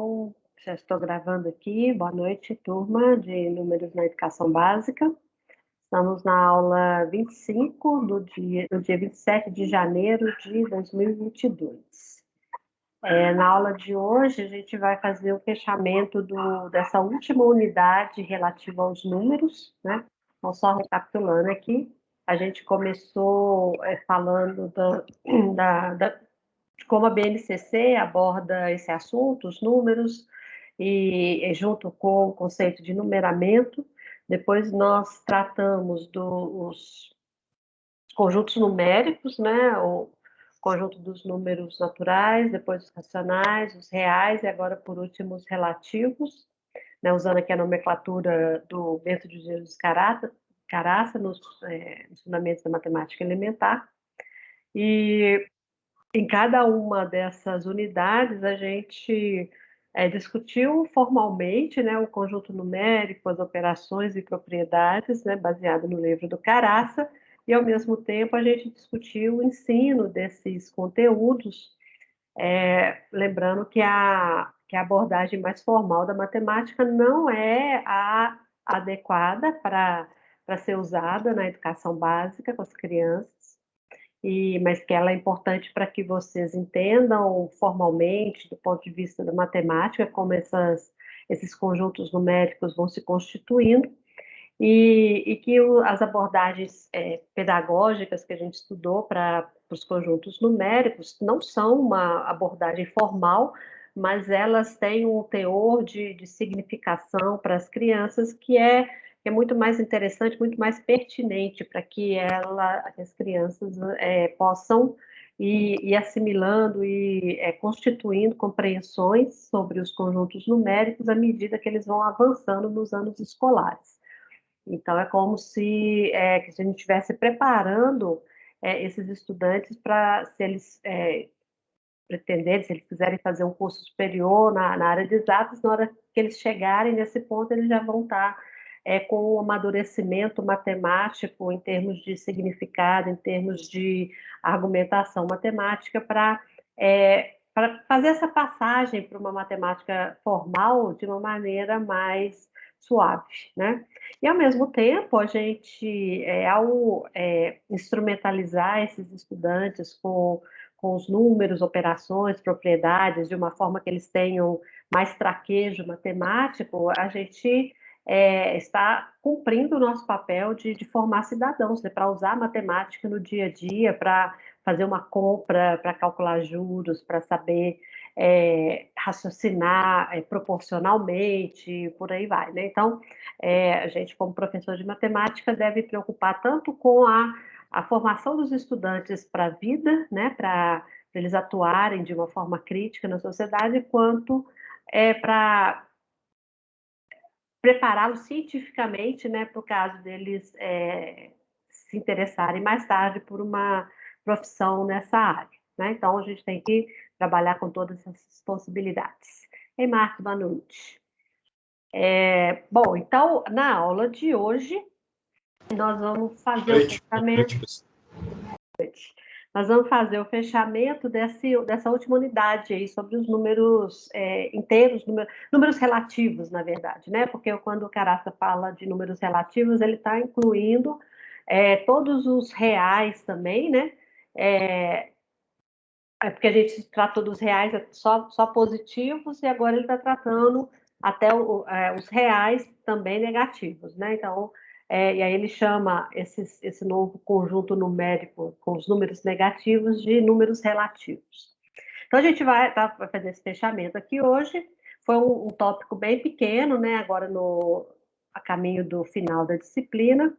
Então, já estou gravando aqui. Boa noite, turma de Números na Educação Básica. Estamos na aula 25 do dia 27 de janeiro de 2022. Na aula de hoje, a gente vai fazer o fechamento dessa última unidade relativa aos números, né? Então, só recapitulando aqui, a gente começou falando de como a BNCC aborda esse assunto, os números, e junto com o conceito de numeramento. Depois nós tratamos dos conjuntos numéricos, né? O conjunto dos números naturais, depois os racionais, os reais, e agora, por último, os relativos, né? Usando aqui a nomenclatura do método de Jesus Caraça nos fundamentos da matemática elementar. E em cada uma dessas unidades, a gente discutiu formalmente, né, o conjunto numérico, as operações e propriedades, né, baseado no livro do Caraça, e, ao mesmo tempo, a gente discutiu o ensino desses conteúdos, lembrando que a abordagem mais formal da matemática não é a adequada para ser usada na educação básica com as crianças, mas que ela é importante para que vocês entendam formalmente, do ponto de vista da matemática, como esses conjuntos numéricos vão se constituindo, e que as abordagens pedagógicas que a gente estudou para os conjuntos numéricos não são uma abordagem formal, mas elas têm um teor de significação para as crianças que é muito mais interessante, muito mais pertinente para que as crianças possam ir assimilando e constituindo compreensões sobre os conjuntos numéricos à medida que eles vão avançando nos anos escolares. Então, é como que se a gente estivesse preparando esses estudantes para, se eles pretenderem, se eles quiserem fazer um curso superior na área de exatas, na hora que eles chegarem nesse ponto, eles já vão estar com um amadurecimento matemático em termos de significado, em termos de argumentação matemática, para fazer essa passagem para uma matemática formal de uma maneira mais suave, né? E, ao mesmo tempo, a gente, ao instrumentalizar esses estudantes com os números, operações, propriedades, de uma forma que eles tenham mais traquejo matemático, a gente está cumprindo o nosso papel de formar cidadãos, né, para usar a matemática no dia a dia, para fazer uma compra, para calcular juros, para saber raciocinar proporcionalmente, por aí vai, né? Então, a gente, como professor de matemática, deve preocupar tanto com a formação dos estudantes para a vida, né, para eles atuarem de uma forma crítica na sociedade, quanto para prepará-los cientificamente, né, para o caso deles se interessarem mais tarde por uma profissão nessa área, né? Então, a gente tem que trabalhar com todas essas possibilidades. Ei, Marcos, boa noite. Bom, então, na aula de hoje, nós vamos fazer o fechamento. Nós vamos fazer o fechamento dessa última unidade aí, sobre os números inteiros, números relativos, na verdade, né? Porque quando o Caraça fala de números relativos, ele está incluindo todos os reais também, né? Porque a gente tratou dos reais só positivos, e agora ele está tratando até os reais também negativos, né? Então, e aí ele chama esse novo conjunto numérico com os números negativos de números relativos. Então, a gente vai fazer esse fechamento aqui hoje. Foi um tópico bem pequeno, né? Agora a caminho do final da disciplina,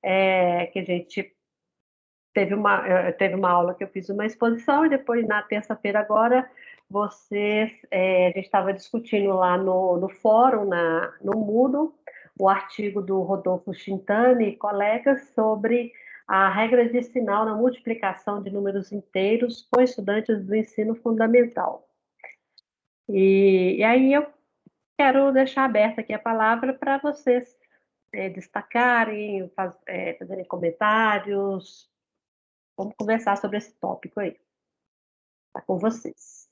que a gente teve uma aula que eu fiz uma exposição, e depois, na terça-feira agora, a gente estava discutindo lá no fórum, no Moodle, o artigo do Rodolfo Schintani e colegas sobre a regra de sinal na multiplicação de números inteiros com estudantes do ensino fundamental. E aí eu quero deixar aberta aqui a palavra para vocês destacarem, fazerem comentários. Vamos conversar sobre esse tópico aí. Está com vocês.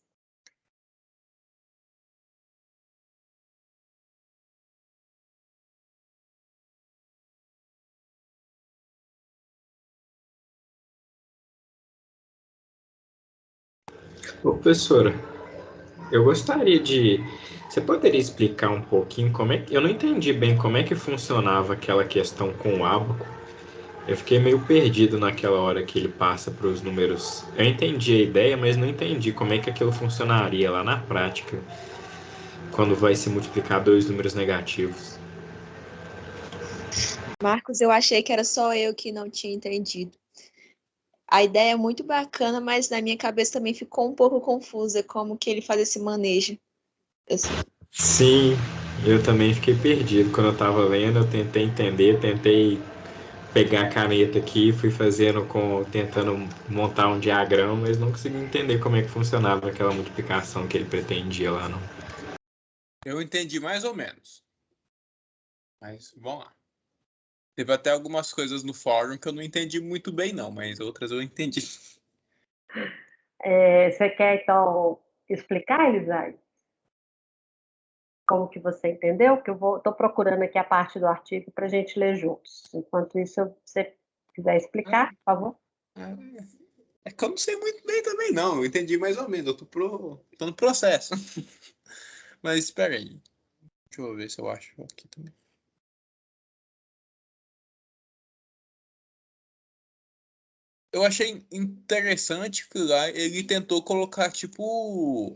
Ô, professora, eu gostaria de. Você poderia explicar um pouquinho como é que. Eu não entendi bem como é que funcionava aquela questão com o ábaco. Eu fiquei meio perdido naquela hora que ele passa para os números. Eu entendi a ideia, mas não entendi como é que aquilo funcionaria lá na prática, quando vai se multiplicar dois números negativos. Marcos, eu achei que era só eu que não tinha entendido. A ideia é muito bacana, mas na minha cabeça também ficou um pouco confusa como que ele faz esse manejo. Sim, eu também fiquei perdido quando eu estava lendo. Eu tentei entender, tentei pegar a caneta aqui, fui fazendo tentando montar um diagrama, mas não consegui entender como é que funcionava aquela multiplicação que ele pretendia lá, não. Eu entendi mais ou menos. Mas vamos lá. Teve até algumas coisas no fórum que eu não entendi muito bem, não, mas outras eu entendi. Você quer, então, explicar, Elisai? Como que você entendeu? Que eu estou procurando aqui a parte do artigo para a gente ler juntos. Enquanto isso, se você quiser explicar, por favor. É que eu não sei muito bem também, não. Eu entendi mais ou menos. Eu tô no processo. Mas espera aí. Deixa eu ver se eu acho aqui também. Eu achei interessante que lá ele tentou colocar, tipo,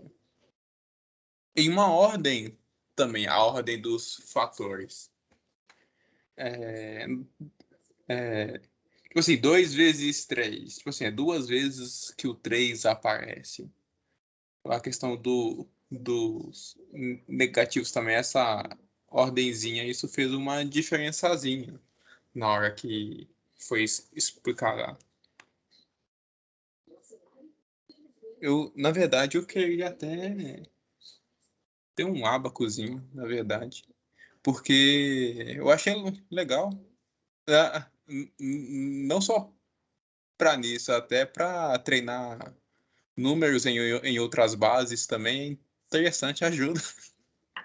em uma ordem também, a ordem dos fatores. Tipo assim, 2 vezes 3. Tipo assim, é 2 vezes que o 3 aparece. A questão dos negativos também, essa ordenzinha, isso fez uma diferençazinha na hora que foi explicar lá. Na verdade, eu queria até ter um abacozinho, na verdade, porque eu achei legal. Não só para nisso, até para treinar números em outras bases também é interessante, ajuda.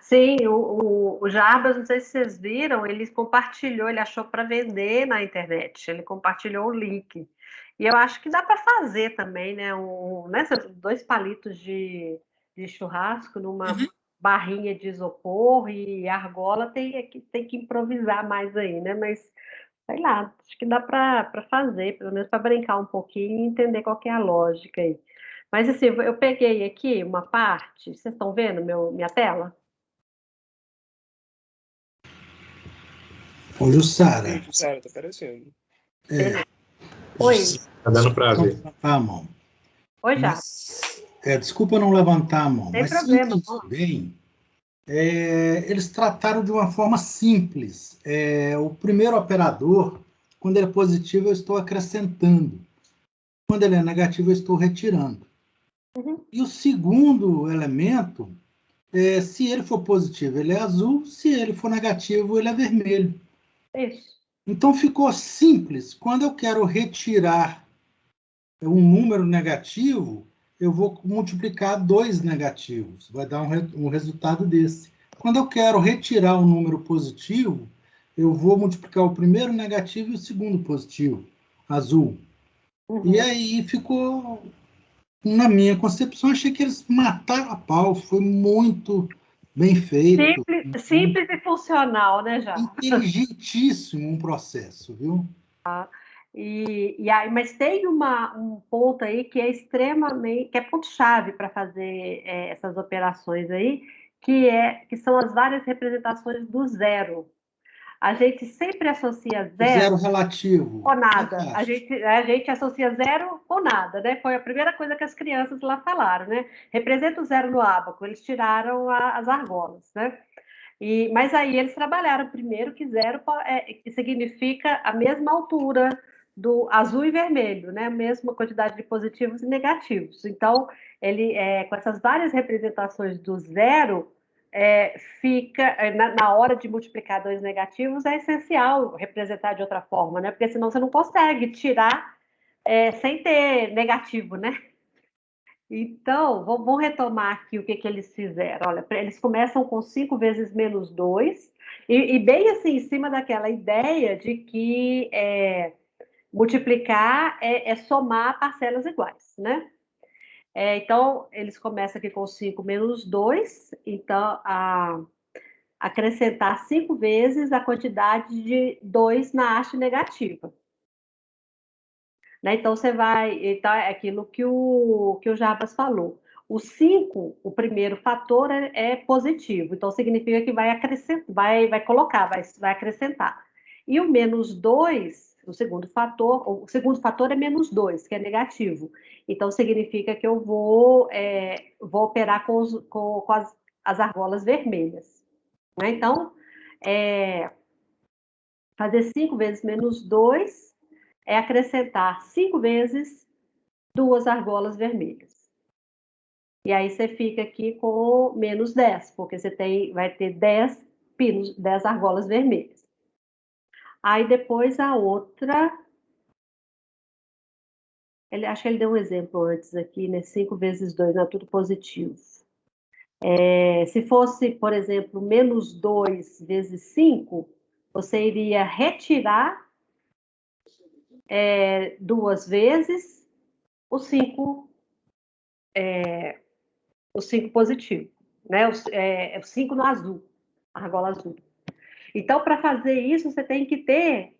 Sim, o Jarbas, não sei se vocês viram, ele compartilhou, ele achou para vender na internet, ele compartilhou o link. E eu acho que dá para fazer também, né? Dois palitos de churrasco numa barrinha de isopor e argola tem que improvisar mais aí, né? Mas sei lá, acho que dá para fazer, pelo menos para brincar um pouquinho e entender qual que é a lógica aí. Mas assim, eu peguei aqui uma parte, vocês estão vendo minha tela? Ô, Jussara, Sério, tá aparecendo. Oi, Tá dando pra não ver. levantar a mão. oi, já. Mas, desculpa não levantar a mão, Sem mas se eu problema. entendi bem, eles trataram de uma forma simples. O primeiro operador, quando ele é positivo, eu estou acrescentando. Quando ele é negativo, eu estou retirando. Uhum, E o segundo elemento, se ele for positivo, ele é azul, se ele for negativo, ele é vermelho. isso. Então ficou simples. Quando eu quero retirar um número negativo, eu vou multiplicar dois negativos, vai dar um resultado desse. Quando eu quero retirar um número positivo, eu vou multiplicar o primeiro negativo e o segundo positivo, azul. E Uhum. aí ficou, na minha concepção, achei que eles mataram a pau, foi muito bem feito, Simples e funcional, né, já? inteligentíssimo um processo, viu? E aí, mas tem um ponto aí que é extremamente, que é ponto-chave para fazer essas operações aí, que são as várias representações do zero. A gente sempre associa O zero zero relativo, com nada. fantástico. A gente associa zero com nada, né? Foi a primeira coisa que as crianças lá falaram, né? Representa o zero no ábaco. Eles tiraram as argolas, né? Mas aí eles trabalharam primeiro que zero que significa a mesma altura do azul e vermelho, né? A mesma quantidade de positivos e negativos. Então, com essas várias representações do zero, fica na hora de multiplicar dois negativos, é essencial representar de outra forma, né? Porque senão você não consegue tirar sem ter negativo, né? Então, vamos retomar aqui o que eles fizeram. Olha, eles começam com 5 vezes menos 2, e bem assim, em cima daquela ideia de que multiplicar é somar parcelas iguais, né? Então, eles começam aqui com 5 menos 2, então, acrescentar 5 vezes a quantidade de 2 na haste negativa. Né? Então, então, é aquilo que o Jarbas falou. O 5, o primeiro fator é positivo, então significa que vai acrescentar, vai colocar, vai acrescentar. E o menos 2, o segundo fator é menos 2, que é negativo. Então, significa que eu vou operar com as argolas vermelhas. Né? Então, fazer 5 vezes menos 2 é acrescentar 5 vezes 2 argolas vermelhas. E aí você fica aqui com menos 10, porque você vai ter 10 pinos, 10 argolas vermelhas. Aí depois a outra... acho que ele deu um exemplo antes aqui, né? 5 vezes 2, não é tudo positivo. Se fosse, por exemplo, menos 2 vezes 5, você iria retirar 2 vezes o 5 positivo, né? O 5 no azul, a argola azul. Então, para fazer isso, você tem que ter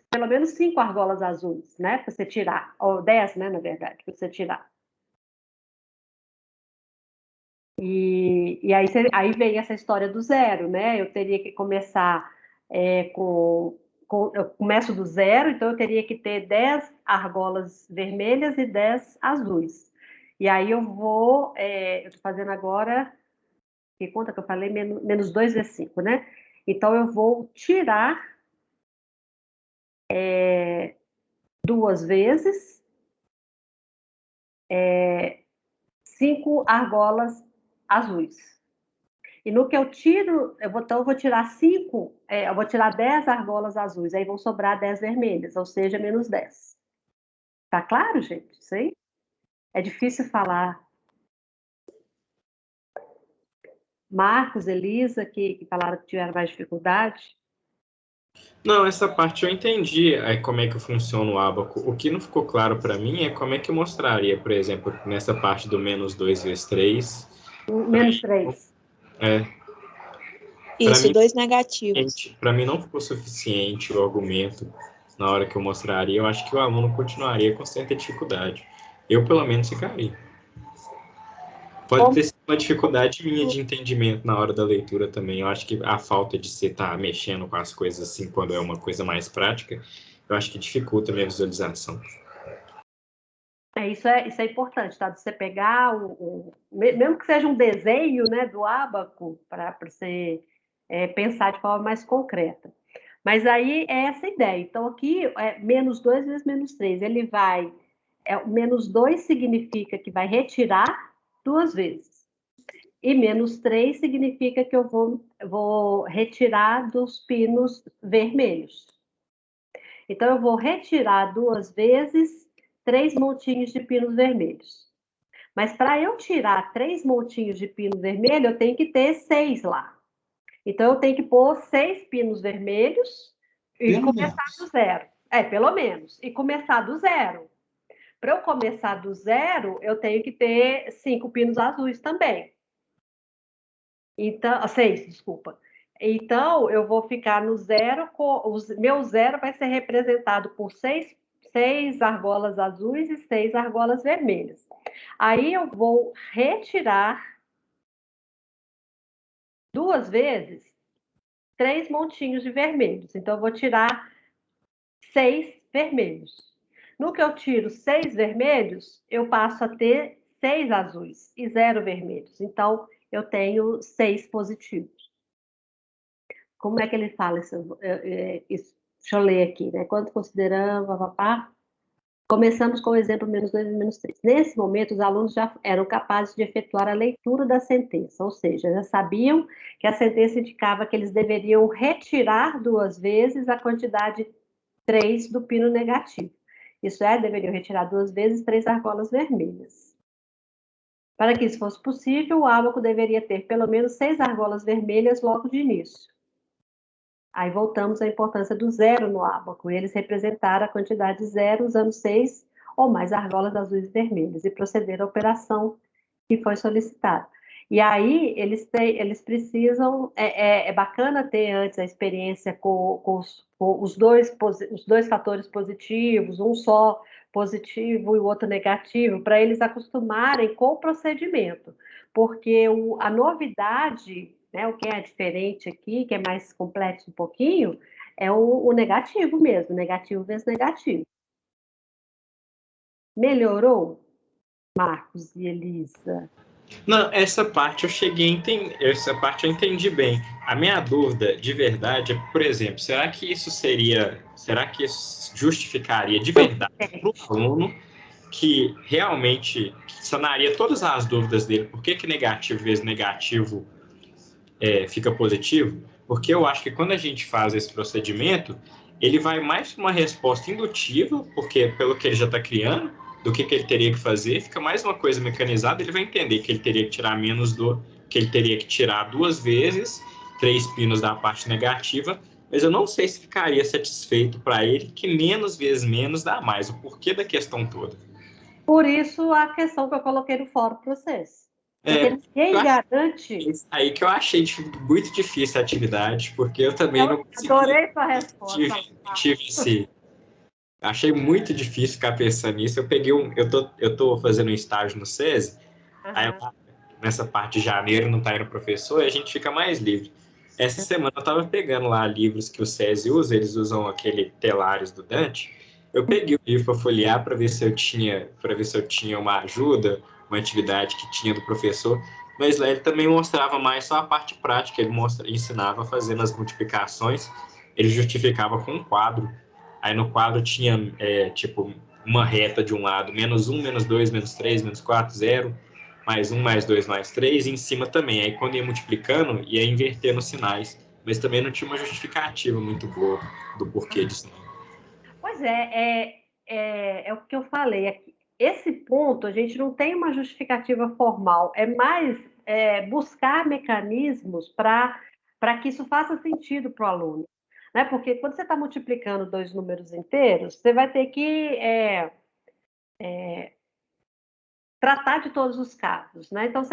pelo menos 5 argolas azuis, né? Para você tirar, ou 10, né, na verdade, para você tirar. E aí vem essa história do zero, né? Eu teria que começar eu começo do zero, então eu teria que ter 10 argolas vermelhas e 10 azuis. E aí eu estou fazendo agora, que conta que eu falei, menos 2 vezes 5, né? Então eu vou tirar 2 vezes 5 argolas azuis. E no que eu tiro, eu vou tirar 5, eu vou tirar 10 argolas azuis, aí vão sobrar 10 vermelhas, ou seja, menos 10. Tá claro, gente? Isso aí? É difícil falar. Marcos, Elisa, que falaram que tiveram mais dificuldade. Não, essa parte eu entendi como é que funciona o ábaco. O que não ficou claro para mim é como é que eu mostraria, por exemplo, nessa parte do menos 2 vezes 3. Menos 3. Isso, 2 negativos. Para mim não ficou suficiente o argumento na hora que eu mostraria. Eu acho que o aluno continuaria com certa dificuldade. Eu, pelo menos, ficaria. Pode ter sido uma dificuldade minha de entendimento na hora da leitura também. Eu acho que a falta de você estar mexendo com as coisas assim, quando é uma coisa mais prática, eu acho que dificulta a minha visualização. Isso é importante, tá? Você pegar mesmo que seja um desenho, né, do ábaco, para você pensar de forma mais concreta. Mas aí é essa ideia. Então, aqui, menos 2 vezes menos 3. Ele vai... menos 2 significa que vai retirar 2 vezes. E menos 3 significa que eu vou retirar dos pinos vermelhos. Então, eu vou retirar 2 vezes 3 montinhos de pinos vermelhos. Mas para eu tirar 3 montinhos de pino vermelho, eu tenho que ter 6 lá. Então, eu tenho que pôr 6 pinos vermelhos e começar do zero. Pelo menos. E começar do zero. Para eu começar do zero, eu tenho que ter 5 pinos azuis também. Então, 6, desculpa. Então, eu vou ficar no zero, meu zero vai ser representado por 6 argolas azuis e 6 argolas vermelhas. Aí eu vou retirar 2 vezes 3 montinhos de vermelhos. Então, eu vou tirar 6 vermelhos. No que eu tiro 6 vermelhos, eu passo a ter 6 azuis e 0 vermelhos. Então, eu tenho 6 positivos. Como é que ele fala isso? Deixa eu ler aqui, né? Quando consideramos, começamos com o exemplo menos 2 e menos 3. Nesse momento, os alunos já eram capazes de efetuar a leitura da sentença, ou seja, já sabiam que a sentença indicava que eles deveriam retirar 2 vezes a quantidade 3 do pino negativo. Isso é, deveriam retirar 2 vezes 3 argolas vermelhas. Para que isso fosse possível, o ábaco deveria ter pelo menos 6 argolas vermelhas logo de início. Aí voltamos à importância do zero no ábaco. Eles representaram a quantidade zero usando 6 ou mais argolas azuis e vermelhas, e proceder à operação que foi solicitada. E aí, eles precisam, é bacana ter antes a experiência com os dois fatores positivos, um só positivo e o outro negativo, para eles acostumarem com o procedimento, porque a novidade, né, o que é diferente aqui, que é mais complexo um pouquinho, é o negativo mesmo, negativo vezes negativo. Melhorou, Marcos e Elisa? Não, essa parte eu cheguei a entender, essa parte eu entendi bem. A minha dúvida de verdade é, por exemplo, será que isso justificaria de verdade para o aluno que realmente sanaria todas as dúvidas dele? Por que negativo vezes negativo fica positivo? Porque eu acho que quando a gente faz esse procedimento, ele vai mais para uma resposta indutiva, porque pelo que ele já está criando, do que ele teria que fazer, fica mais uma coisa mecanizada, ele vai entender que ele teria que tirar que ele teria que tirar 2 vezes 3 pinos da parte negativa, mas eu não sei se ficaria satisfeito para ele que menos vezes menos dá mais, o porquê da questão toda. Por isso a questão que eu coloquei no fórum para vocês. Porque ninguém garante. Isso aí que eu achei muito difícil a atividade, porque eu também não consegui. Adorei sua resposta. Achei muito difícil ficar pensando nisso. Eu tô fazendo um estágio no SESI, aí nessa parte de janeiro não tá indo professor e a gente fica mais livre. Essa semana eu tava pegando lá livros que o SESI usa, eles usam aquele Telários do Dante. Eu peguei o livro para folhear para ver se eu tinha uma ajuda, uma atividade que tinha do professor, mas lá ele também mostrava mais só a parte prática, ele ensinava fazendo as multiplicações, ele justificava com um quadro. Aí no quadro tinha, tipo, uma reta de um lado, -1, -2, -3, -4, 0, +1, +2, +3, e em cima também. Aí quando ia multiplicando, ia invertendo os sinais. Mas também não tinha uma justificativa muito boa do porquê disso. Pois é o que eu falei. Esse ponto, a gente não tem uma justificativa formal. É mais buscar mecanismos para que isso faça sentido para o aluno. Né? Porque quando você está multiplicando 2 números inteiros, você vai ter que tratar de todos os casos. Né? Então,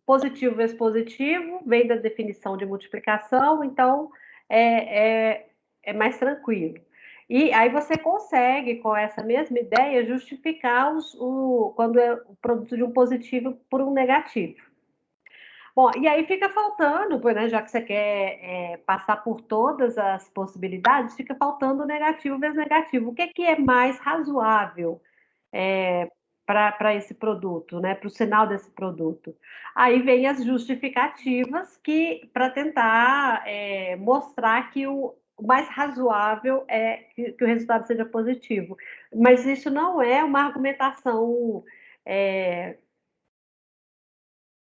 positivo vezes positivo vem da definição de multiplicação, então é mais tranquilo. E aí você consegue, com essa mesma ideia, justificar quando é o produto de um positivo por um negativo. Bom, e aí fica faltando, né, já que você quer passar por todas as possibilidades, fica faltando o negativo vezes negativo. O que é mais razoável para esse produto, né, para o sinal desse produto? Aí vem as justificativas para tentar mostrar que o mais razoável é que o resultado seja positivo. Mas isso não é uma argumentação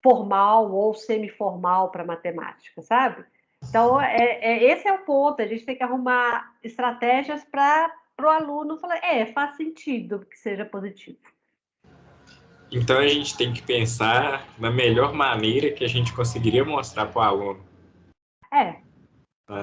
formal ou semiformal para matemática, sabe? Então, esse é o ponto. A gente tem que arrumar estratégias para o aluno falar, faz sentido que seja positivo. Então, a gente tem que pensar na melhor maneira que a gente conseguiria mostrar para o aluno.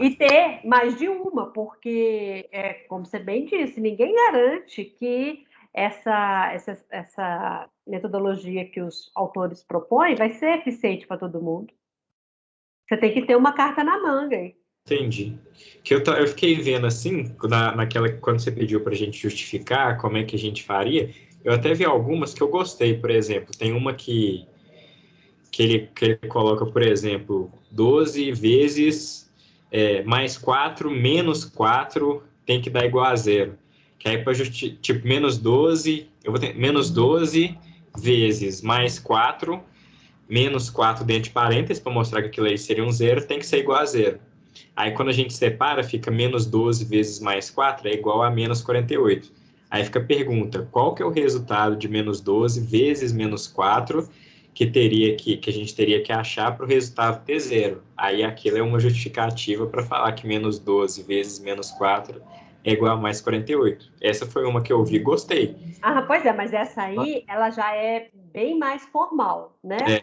E ter mais de uma, porque, como você bem disse, ninguém garante que essa metodologia que os autores propõem vai ser eficiente para todo mundo. Você tem que ter uma carta na manga aí. Entendi. Que eu fiquei vendo assim, quando você pediu para a gente justificar como é que a gente faria, eu até vi algumas que eu gostei, por exemplo, tem uma que ele coloca, por exemplo, 12 vezes mais 4 menos 4 tem que dar igual a 0. Que aí para tipo, menos 12 vezes mais 4, menos 4 dentro de parênteses, para mostrar que aquilo aí seria um 0, tem que ser igual a 0. Aí quando a gente separa, fica menos 12 vezes mais 4 é igual a menos 48. Aí fica a pergunta, qual que é o resultado de menos 12 vezes menos 4 que a gente teria que achar para o resultado ter 0? Aí aquilo é uma justificativa para falar que menos 12 vezes menos 4 é igual a mais 48. Essa foi uma que eu vi e gostei. Pois é, mas essa aí, ela já é bem mais formal, né?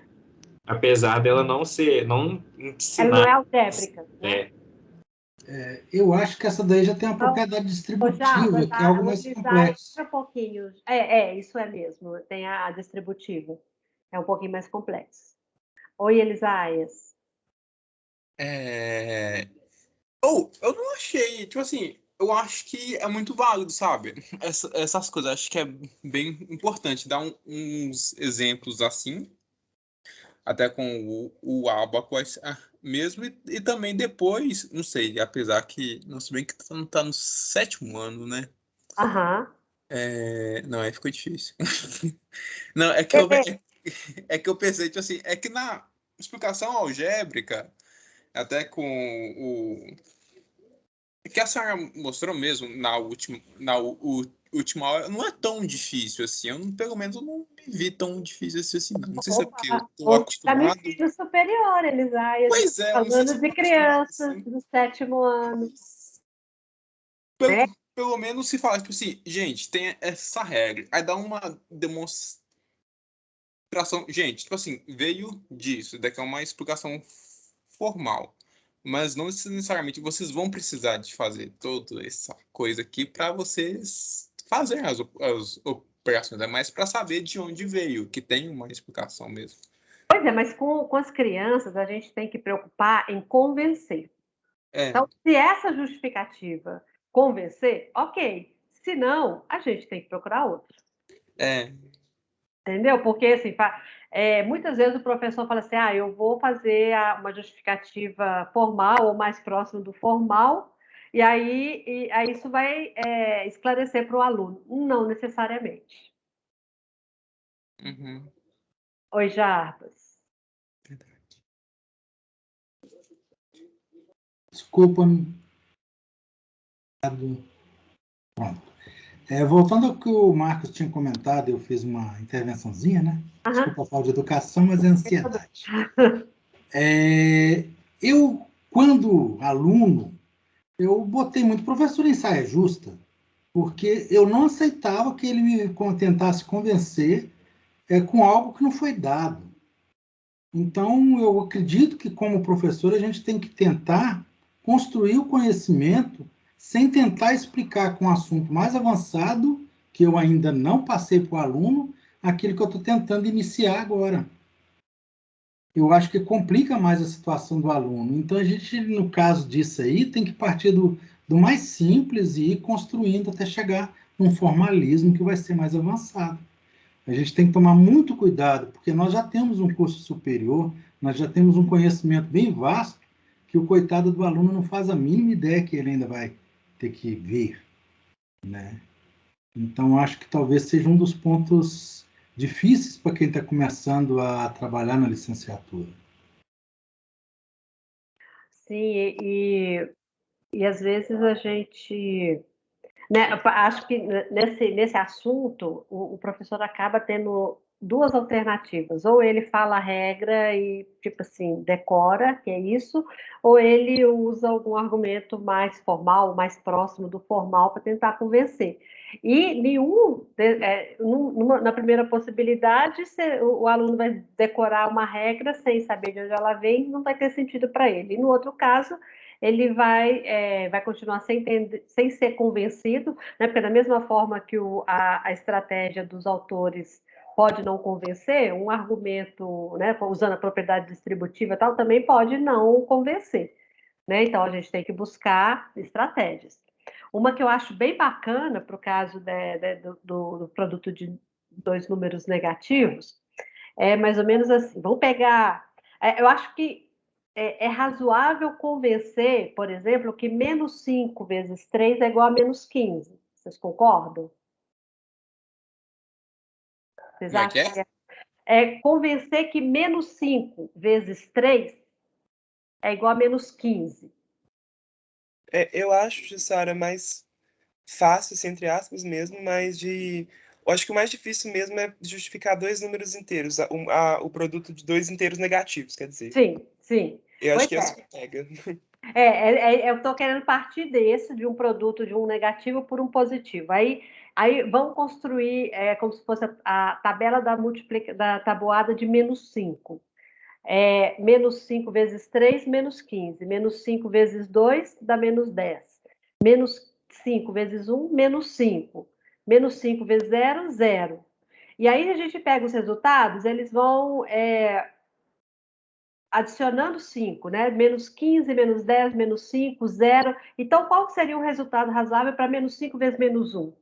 Apesar dela não ensinar... Ela não é algébrica, né? Eu acho que essa daí já tem uma propriedade Ô, distributiva, Jarbas, que é algo o mais design complexo. é um pouquinho. Isso é mesmo. Tem a distributiva. É um pouquinho mais complexo. Oi, Elisaias. Eu não achei, tipo assim, eu acho que é muito válido, sabe? Essas coisas, acho que é bem importante dar uns exemplos assim, até com o Abaco mesmo, e também depois, não sei, apesar que, não sei bem que não tá no 7º ano, né? Aham. Não, aí ficou difícil. Não, é que eu pensei, tipo assim, é que na explicação algébrica, até com o que a senhora mostrou mesmo última hora, não é tão difícil assim. Pelo menos eu não me vi tão difícil assim, não. Não sei se é porque eu tô Você está no acostumado. ensino superior, Elisaias. Pois é, eu não sei se Falando eu de tô acostumado crianças assim. do 7º ano. Pelo, Né? pelo menos se fala, tipo assim, gente, tem essa regra. Aí dá uma demonstração. Gente, tipo assim, veio disso. Daqui é uma explicação formal. Mas não necessariamente vocês vão precisar de fazer toda essa coisa aqui para vocês fazerem as operações. É mais para saber de onde veio, que tem uma explicação mesmo. Pois é, mas com as crianças a gente tem que preocupar em convencer. Então, se essa justificativa convencer, ok. Se não, a gente tem que procurar outra. Entendeu? Porque, assim, muitas vezes o professor fala assim, eu vou fazer uma justificativa formal ou mais próximo do formal, e aí isso vai esclarecer para o aluno. Não necessariamente. Uhum. Oi, Jarbas. Desculpa. Pronto. Voltando ao que o Marcos tinha comentado, eu fiz uma intervençãozinha, né? Desculpa a falta de educação, mas é ansiedade. Eu, quando aluno, eu botei muito professor em saia justa, porque eu não aceitava que ele me tentasse convencer com algo que não foi dado. Então, eu acredito que, como professor, a gente tem que tentar construir o conhecimento sem tentar explicar com um assunto mais avançado, que eu ainda não passei para o aluno, aquilo que eu estou tentando iniciar agora. Eu acho que complica mais a situação do aluno. Então, a gente, no caso disso aí, tem que partir do mais simples e ir construindo até chegar num formalismo que vai ser mais avançado. A gente tem que tomar muito cuidado, porque nós já temos um curso superior, nós já temos um conhecimento bem vasto, que o coitado do aluno não faz a mínima ideia que ele ainda vai ter que ver, né? Então, acho que talvez seja um dos pontos difíceis para quem está começando a trabalhar na licenciatura. Sim, e às vezes a gente... Né, acho que nesse assunto o professor acaba tendo duas alternativas. Ou ele fala a regra e, tipo assim, decora, que é isso, ou ele usa algum argumento mais formal, mais próximo do formal para tentar convencer. E na primeira possibilidade, o aluno vai decorar uma regra sem saber de onde ela vem, não vai ter sentido para ele. E no outro caso, ele vai continuar sem ser convencido, né? Porque da mesma forma que a estratégia dos autores pode não convencer, um argumento, né, usando a propriedade distributiva e tal, também pode não convencer. Né? Então, a gente tem que buscar estratégias. Uma que eu acho bem bacana para o caso do produto de dois números negativos é mais ou menos assim. Vamos pegar... eu acho que é razoável convencer, por exemplo, que menos 5 vezes 3 é igual a menos 15. Vocês concordam? Vocês Como é que acham é? que é convencer que menos 5 vezes 3 é igual a menos 15? Eu acho, Jussara, mais fácil, assim, entre aspas mesmo, mas eu acho que o mais difícil mesmo é justificar dois números inteiros, o produto de dois inteiros negativos, quer dizer. Sim, sim. Eu Pois acho que essa que pega. eu estou querendo partir de um produto de um negativo por um positivo. Aí vamos construir como se fosse a tabela da tabuada de menos 5. Menos 5 vezes 3, menos 15. Menos 5 vezes 2 dá menos 10. Menos 5 vezes 1, menos 5. Menos 5 vezes 0, 0. E aí a gente pega os resultados, eles vão adicionando 5, né? Menos 15, menos 10, menos 5, 0. Então, qual seria o resultado razoável para menos 5 vezes menos 1?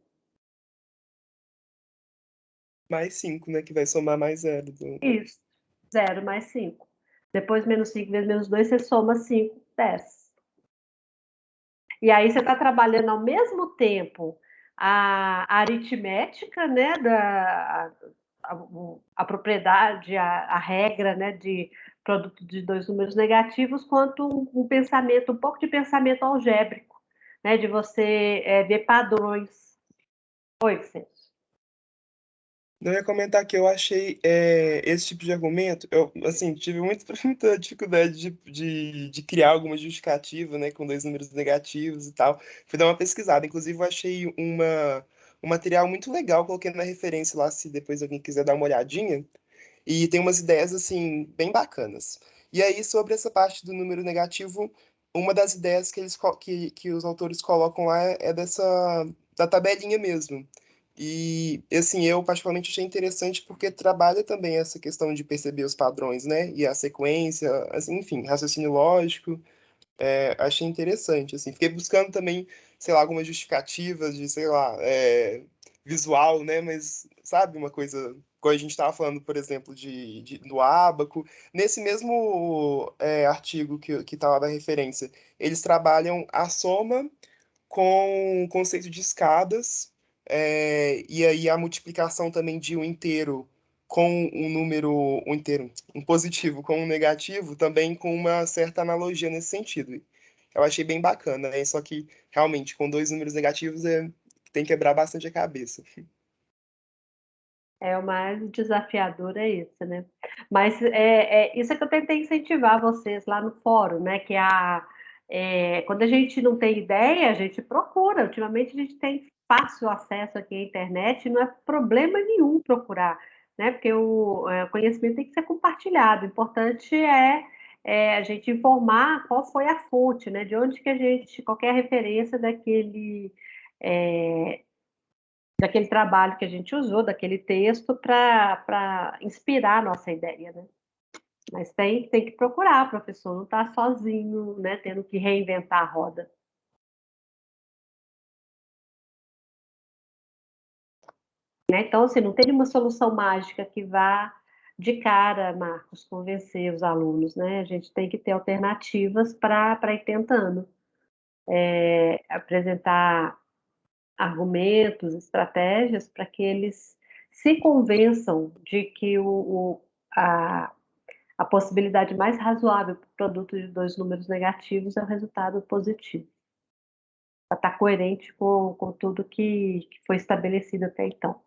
Mais 5, né? Que vai somar mais 0. Isso. 0 mais 5. Depois, menos 5 vezes menos 2, você soma 5, 10. E aí você está trabalhando ao mesmo tempo a aritmética, né, a propriedade, a regra, né, de produto de dois números negativos, quanto um pensamento, um pouco de pensamento algébrico, né, de você ver padrões. Oi, Vicente. Eu ia comentar que eu achei esse tipo de argumento, eu, assim, tive muita dificuldade de criar alguma justificativa, né, com dois números negativos e tal. Fui dar uma pesquisada, inclusive eu achei um material muito legal, coloquei na referência lá, se depois alguém quiser dar uma olhadinha, e tem umas ideias, assim, bem bacanas. E aí, sobre essa parte do número negativo, uma das ideias que os autores colocam lá é da tabelinha mesmo. E, assim, eu particularmente achei interessante porque trabalha também essa questão de perceber os padrões, né? E a sequência, assim, enfim, raciocínio lógico. Achei interessante, assim. Fiquei buscando também, sei lá, algumas justificativas de, sei lá, visual, né? Mas, sabe, uma coisa, como a gente estava falando, por exemplo, do ábaco. Nesse mesmo artigo que está lá da referência, eles trabalham a soma com o conceito de escadas, e aí a multiplicação também de um inteiro com um número, um inteiro, um positivo com um negativo, também com uma certa analogia nesse sentido. Eu achei bem bacana, né? Só que realmente com dois números negativos tem que quebrar bastante a cabeça. O mais desafiador é isso, né? Mas isso é que eu tentei incentivar vocês lá no fórum, né? Que quando a gente não tem ideia, a gente procura. Ultimamente a gente tem fácil acesso aqui à internet, não é problema nenhum procurar, né? Porque o conhecimento tem que ser compartilhado. O importante é a gente informar qual foi a fonte, né? De onde que qualquer referência daquele trabalho que a gente usou, daquele texto, para inspirar a nossa ideia, né? Mas tem que procurar, professor, não está sozinho, né? Tendo que reinventar a roda. Né? Então, assim, não tem nenhuma solução mágica que vá de cara, Marcos, convencer os alunos, né? A gente tem que ter alternativas para ir tentando apresentar argumentos, estratégias para que eles se convençam de que a possibilidade mais razoável para o produto de dois números negativos é o resultado positivo. Para estar coerente com tudo que foi estabelecido até então.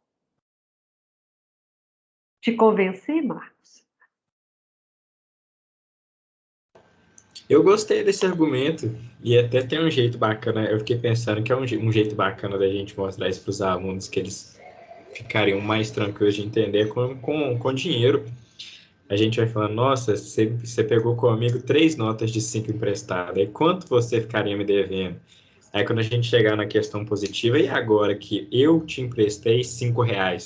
Te convenci, Marcos? Eu gostei desse argumento e até tem um jeito bacana. Eu fiquei pensando que é um jeito bacana da gente mostrar isso para os alunos, que eles ficariam mais tranquilos de entender com dinheiro. A gente vai falando, nossa, você pegou comigo 3 notas de 5 emprestadas, e quanto você ficaria me devendo? Aí quando a gente chegar na questão positiva, e agora que eu te emprestei R$ 5,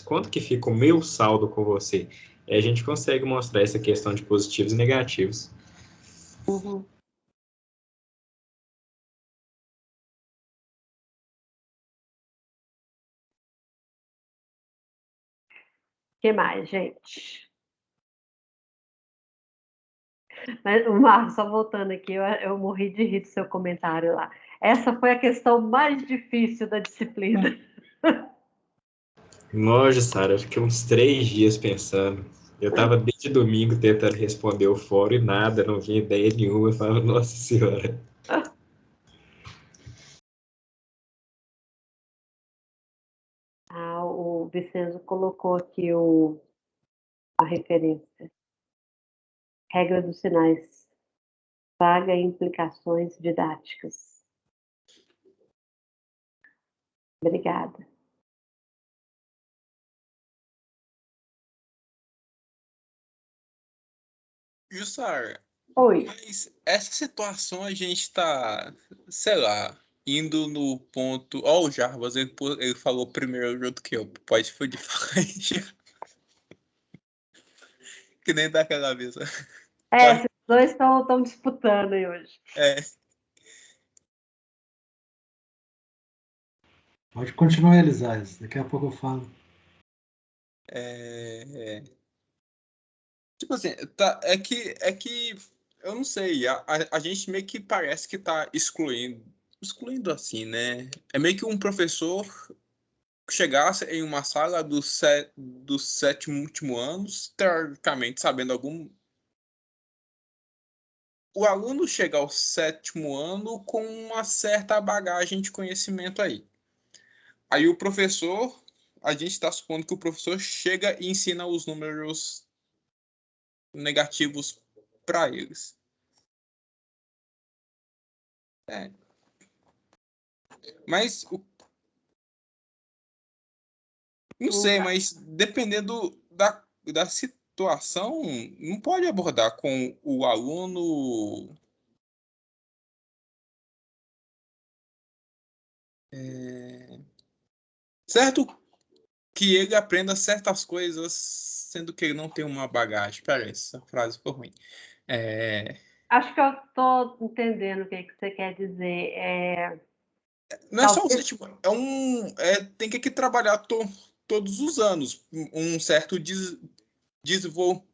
quanto que fica o meu saldo com você? E a gente consegue mostrar essa questão de positivos e negativos. Uhum. O que mais, gente? Mas, Marcos, só voltando aqui, eu morri de rir do seu comentário lá. Essa foi a questão mais difícil da disciplina. Nossa, Sara, eu fiquei uns 3 dias pensando. Eu tava desde domingo tentando responder o fórum e nada, não vinha ideia nenhuma. Eu falava, nossa senhora. O Vicenzo colocou aqui a referência. Regra dos sinais. Vaga e implicações didáticas. Obrigada. Jussara, Oi. mas essa situação a gente tá, sei lá, indo no ponto. Ó, o Jarbas, ele falou primeiro junto que eu. Pode falar aí, já. Que nem daquela vez. Esses dois estão disputando aí hoje. Pode continuar, Elisaias. Daqui a pouco eu falo. Tipo assim, é que eu não sei, a gente meio que parece que tá excluindo assim, né? É meio que um professor chegasse em uma sala do sétimo último anos, teoricamente sabendo algum. O aluno chega ao sétimo ano com uma certa bagagem de conhecimento aí. Aí o professor, a gente está supondo que o professor chega e ensina os números negativos para eles. É. Mas, não sei, mas dependendo da situação, não pode abordar com o aluno. Certo que ele aprenda certas coisas, sendo que ele não tem uma bagagem. Peraí, essa frase foi ruim. Acho que eu estou entendendo o que você quer dizer. Não é só o Talvez sétimo, tem que trabalhar todos os anos um certo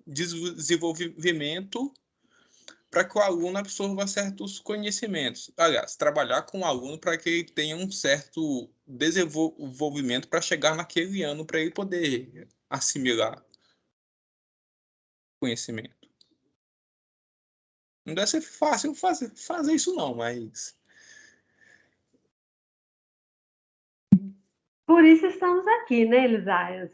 desenvolvimento para que o aluno absorva certos conhecimentos. Aliás, trabalhar com o aluno para que ele tenha um certo desenvolvimento para chegar naquele ano para ele poder assimilar conhecimento. Não deve ser fácil fazer isso não, mas por isso estamos aqui, né, Elisaias?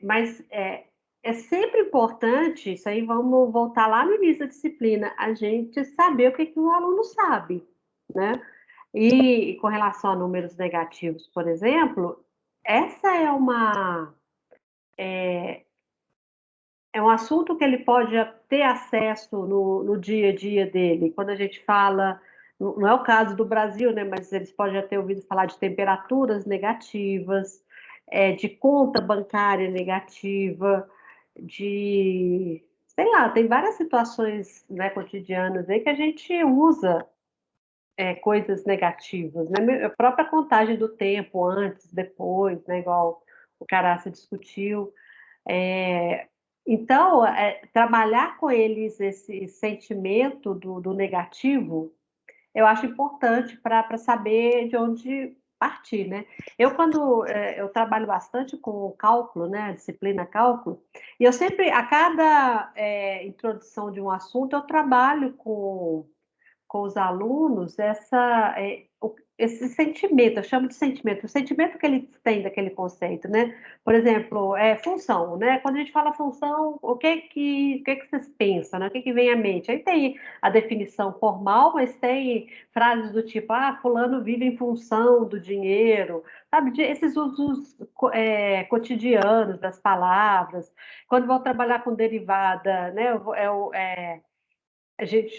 Mas é sempre importante, isso aí vamos voltar lá no início da disciplina, a gente saber o que o aluno sabe, né? E com relação a números negativos, por exemplo, essa é um assunto que ele pode ter acesso no dia a dia dele. Quando a gente fala, não é o caso do Brasil, né, mas eles podem já ter ouvido falar de temperaturas negativas, de conta bancária negativa, sei lá, tem várias situações, né, cotidianas aí que a gente usa coisas negativas, né? A própria contagem do tempo, antes, depois, né, igual o Caraça discutiu. Então, trabalhar com eles esse sentimento do negativo, eu acho importante para saber de onde partir, né? Quando eu trabalho bastante com cálculo, né, a disciplina cálculo, e eu sempre, a cada introdução de um assunto, eu trabalho com os alunos esse sentimento, eu chamo de sentimento, o sentimento que eles têm daquele conceito, né? Por exemplo, função, né? Quando a gente fala função, o que vocês pensam, né? O que vem à mente? Aí tem a definição formal, mas tem frases do tipo, fulano vive em função do dinheiro, sabe? Esses usos cotidianos das palavras. Quando vou trabalhar com derivada, né?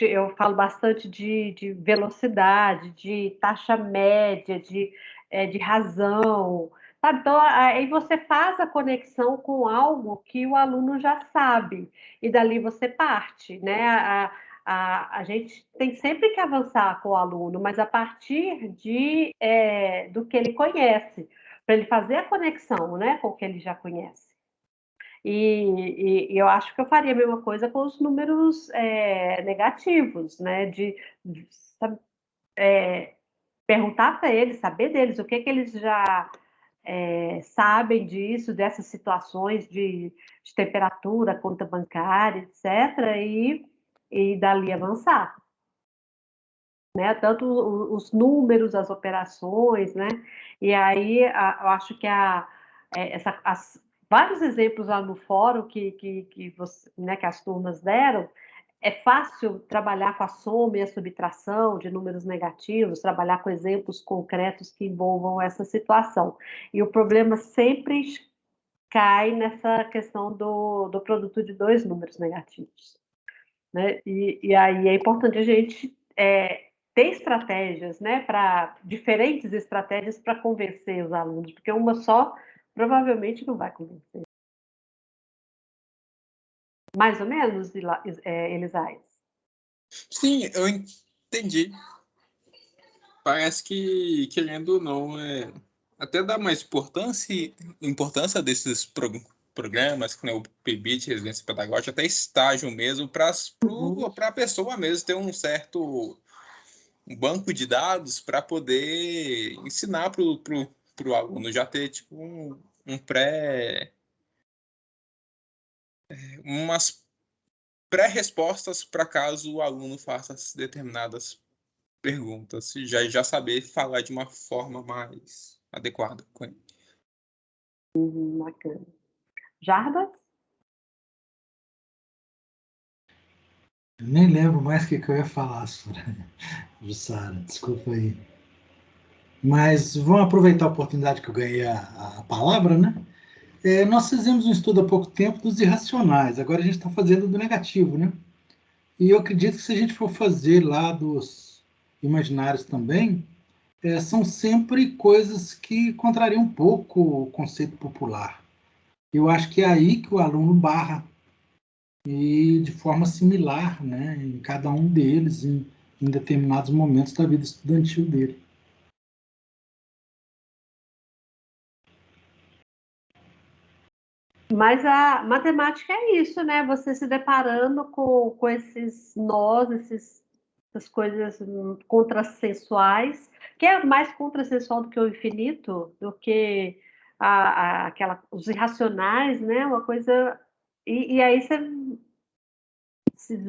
Eu falo bastante de velocidade, de taxa média, de razão, sabe? Então, aí você faz a conexão com algo que o aluno já sabe, e dali você parte, né? A gente tem sempre que avançar com o aluno, mas a partir do que ele conhece, para ele fazer a conexão, né, com o que ele já conhece. E eu acho que eu faria a mesma coisa com os números negativos, né? Sabe, perguntar para eles, saber deles, o que eles já sabem disso, dessas situações de temperatura, conta bancária, etc., e dali avançar. Né? Tanto os números, as operações, né? E aí eu acho que vários exemplos lá no fórum que as turmas deram, é fácil trabalhar com a soma e a subtração de números negativos, trabalhar com exemplos concretos que envolvam essa situação. E o problema sempre cai nessa questão do produto de dois números negativos. né? E aí é importante a gente ter estratégias, né, diferentes estratégias para convencer os alunos, porque uma só provavelmente não vai convencer. Mais ou menos, Elisais? Sim, eu entendi. Parece que, querendo ou não, até dá mais importância desses programas, que nem o PIBIT, Residência Pedagógica, até estágio mesmo, para a pessoa mesmo ter um certo banco de dados para poder ensinar para o aluno, já ter tipo umas pré-respostas para caso o aluno faça determinadas perguntas, e já saber falar de uma forma mais adequada com ele. Bacana. Jarbas? Eu nem lembro mais o que eu ia falar, Jussara, desculpa aí. Mas vamos aproveitar a oportunidade que eu ganhei a palavra, né? Nós fizemos um estudo há pouco tempo dos irracionais, agora a gente está fazendo do negativo, né? E eu acredito que se a gente for fazer lá dos imaginários também, são sempre coisas que contrariam um pouco o conceito popular. Eu acho que é aí que o aluno barra, e de forma similar, né, em cada um deles, em determinados momentos da vida estudantil dele. Mas a matemática é isso, né? Você se deparando com esses nós, essas coisas contrassensuais, que é mais contrassensual do que o infinito, do que os irracionais, né? Uma coisa. E aí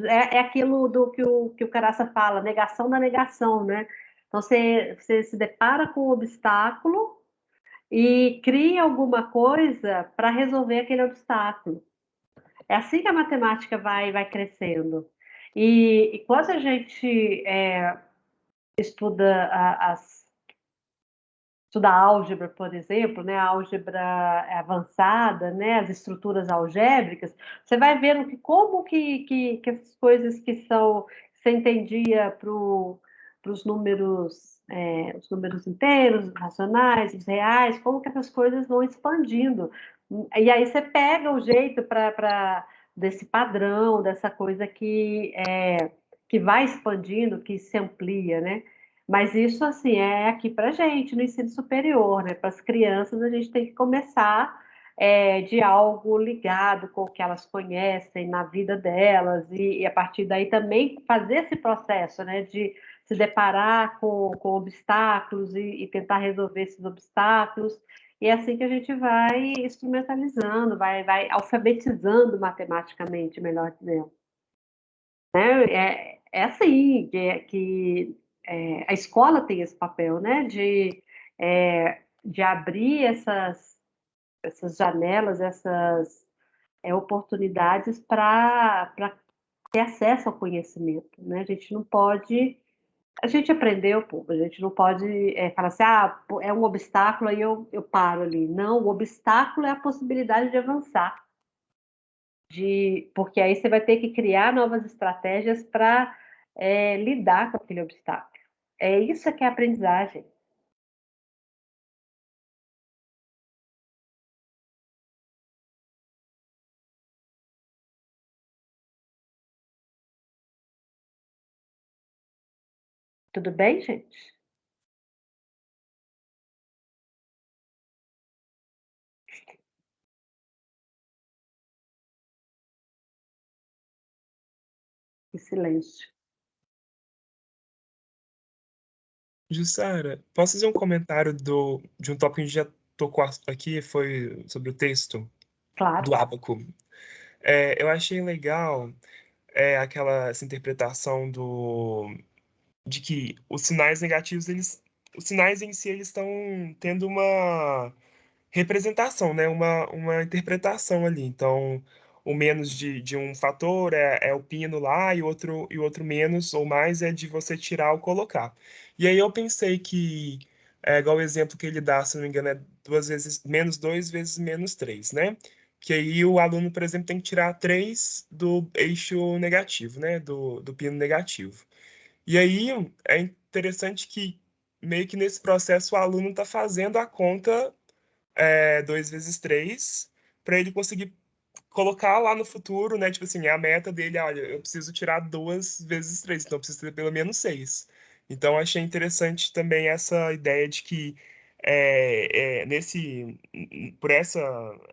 é aquilo do que o Caraça fala, negação da negação, né? Então você se depara com o obstáculo e cria alguma coisa para resolver aquele obstáculo. É assim que a matemática vai crescendo. E quando a gente estuda estuda álgebra, por exemplo, né, a álgebra avançada, né, as estruturas algébricas, você vai vendo que como que essas coisas que você entendia para os números, os números inteiros, os racionais, os reais, como que essas coisas vão expandindo. E aí você pega o jeito desse padrão, dessa coisa que vai expandindo, que se amplia, né? Mas isso, assim, é aqui para a gente, no ensino superior, né? Para as crianças, a gente tem que começar de algo ligado com o que elas conhecem na vida delas, e a partir daí também fazer esse processo, né? De se deparar com obstáculos e tentar resolver esses obstáculos. E é assim que a gente vai instrumentalizando, vai alfabetizando matematicamente, melhor dizendo. É assim que a escola tem esse papel, né, de abrir essas janelas, essas oportunidades para ter acesso ao conhecimento, né? A gente não pode, a gente aprendeu, pô, a gente não pode falar assim, pô, é um obstáculo, aí eu paro ali. Não, o obstáculo é a possibilidade de avançar. Porque aí você vai ter que criar novas estratégias para lidar com aquele obstáculo. É isso que é aprendizagem. Tudo bem, gente? Que silêncio. Jussara, posso fazer um comentário de um tópico que a gente já tocou aqui, foi sobre o texto Claro. do Ábaco. Eu achei legal essa interpretação de que os sinais negativos, os sinais em si, eles estão tendo uma representação, né? Uma interpretação ali. Então, o menos de um fator é o pino lá, e o outro menos ou mais é de você tirar ou colocar. E aí eu pensei que, igual o exemplo que ele dá, se não me engano, é 2 vezes menos 2 vezes menos 3, né? que aí o aluno, por exemplo, tem que tirar 3 do eixo negativo, né? Do pino negativo. E aí é interessante que meio que nesse processo o aluno está fazendo a conta 2 vezes 3 para ele conseguir colocar lá no futuro, né? Tipo assim, a meta dele, olha, eu preciso tirar 2 vezes 3, então eu preciso ter pelo menos 6. Então, achei interessante também essa ideia de que por essa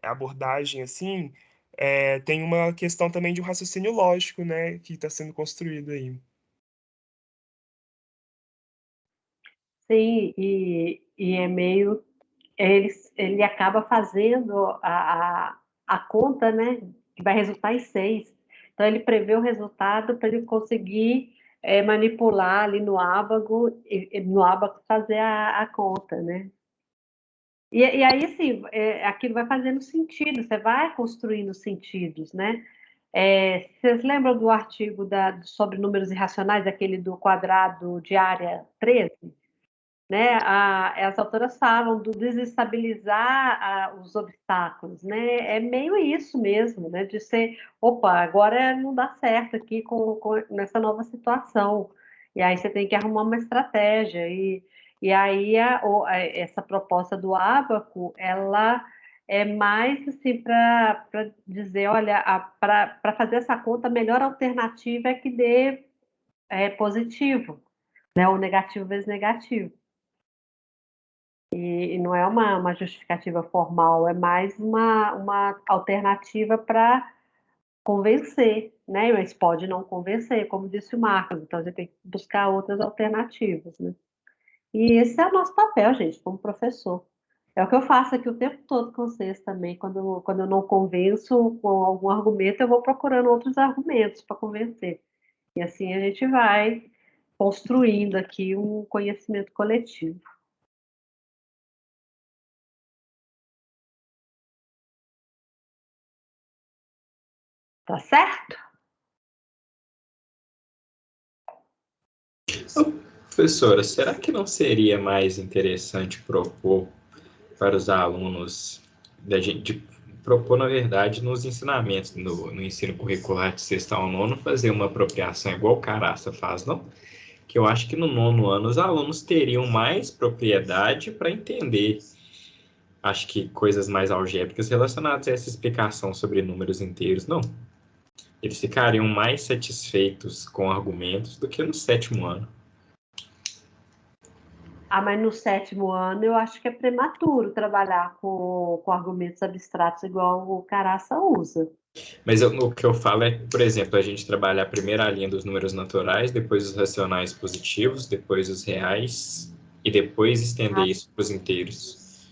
abordagem, assim, tem uma questão também de um raciocínio lógico, né, que está sendo construído aí. Sim, e é meio. Ele acaba fazendo a conta, né? Que vai resultar em 6. Então, ele prevê o resultado para ele conseguir manipular ali no ábaco fazer a conta, né? E aí, assim, aquilo vai fazendo sentido, você vai construindo sentidos, né? Vocês lembram do artigo sobre números irracionais, aquele do quadrado de área 13? Né? As autoras falam do desestabilizar os obstáculos, né? É meio isso mesmo, né? De ser, opa, agora não dá certo aqui nessa nova situação. E aí você tem que arrumar uma estratégia. E aí essa proposta do Ábaco, ela é mais assim para dizer, olha, para fazer essa conta, a melhor alternativa é que dê positivo, né? Ou negativo vezes negativo. E não é uma justificativa formal, é mais uma alternativa para convencer, né? Mas pode não convencer, como disse o Marcos, então você tem que buscar outras alternativas, né? E esse é o nosso papel, gente, como professor. É o que eu faço aqui o tempo todo com vocês também. Quando eu não convenço com algum argumento, eu vou procurando outros argumentos para convencer. E assim a gente vai construindo aqui um conhecimento coletivo. Tá certo? Professora, será que não seria mais interessante propor para os alunos, de propor, na verdade, nos ensinamentos, no ensino curricular de sexta ao nono, fazer uma apropriação igual o Caraça faz, não? Que eu acho que no nono ano os alunos teriam mais propriedade para entender, acho que coisas mais algébricas relacionadas a essa explicação sobre números inteiros, não? Eles ficariam mais satisfeitos com argumentos do que no sétimo ano. Mas no sétimo ano eu acho que é prematuro trabalhar com argumentos abstratos igual o Caraça usa. Mas o que eu falo é, por exemplo, a gente trabalhar primeiro a linha dos números naturais, depois os racionais positivos, depois os reais, e depois estender isso para os inteiros.